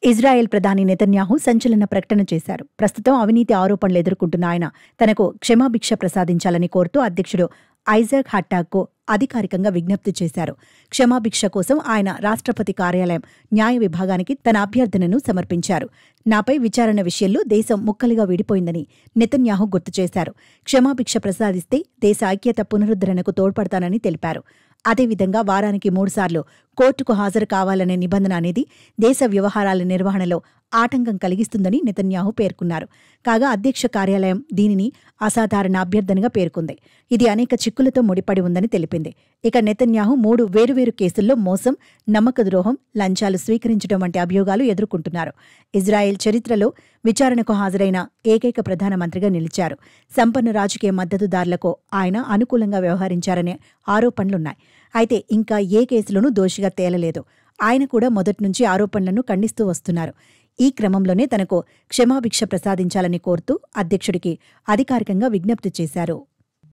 Israel ప్రధాని Netanyahu సంచలన ప్రకటన చేశారు. ప్రస్తుతం అవినీతి ఆరోపణలు ఎదుర్కొంటున్న ఆయన తనకు క్షమాభిక్ష ప్రసాదించాలని కోరుతూ అధ్యక్షుడు ఐజాక్ హర్టాగ్కు అధికారికంగా విజ్ఞప్తి చేశారు. క్షమాభిక్ష కోసం ఆయన రాష్ట్రపతి కార్యాలయం న్యాయ విభాగానికి తన అభ్యర్థనను సమర్పించారు. నాపై విచారణ విషయంలో దేశం ముక్కలుగా విడిపోయిందని నెతన్యాహు గుర్తు చేశారు. క్షమాభిక్ష ప్రసాదిస్తే దేశ ఐక్యత పునరుద్ధరణకు తోడ్పడతానని తెలిపారు. అదేవిధంగా వారానికి 3 సార్లు కోర్టుకు హాజరు కావాలనే నిబంధన అనేది దేశ వ్యవహారాల నిర్వహణలో ఆటంకం కలిగిస్తుందని నెతన్యాహు పేర్కొన్నారు. కాగా అధ్యక్ష కార్యాలయం దీనిని అసాధారణ అభ్యర్థనగా పేర్కొంది. ఇది అనేక చిక్కులతో ముడిపడి ఉందని తెలిపింది. ఇక నెతన్యాహు 3 వేరువేరు కేసుల్లో మోసం, నమ్మకద్రోహం, లంచాలు స్వీకరించడం వంటి అభియోగాలు ఎదుర్కొంటున్నారు. ఇజ్రాయెల్ చరిత్రలో విచారణకు హాజరైన ఏకైక ప్రధానమంత్రిగా నిలిచారు. సంపన్న రాజకీయ మద్దతుదారులకు ఆయన అనుకూలంగా వ్యవహరించారనే ఆరోపణలున్నాయి. అయితే ఇంకా ఏ కేసులోనూ దోషిగా తేలలేదు. ఆయన కూడా మొదట్నుంచి ఆరోపణలను ఖండిస్తూ వస్తున్నారు. ఈ క్రమంలోనే తనకు క్షమాభిక్ష ప్రసాదించాలని కోరుతూ అధ్యక్షుడికి అధికారికంగా విజ్ఞప్తి చేశారు.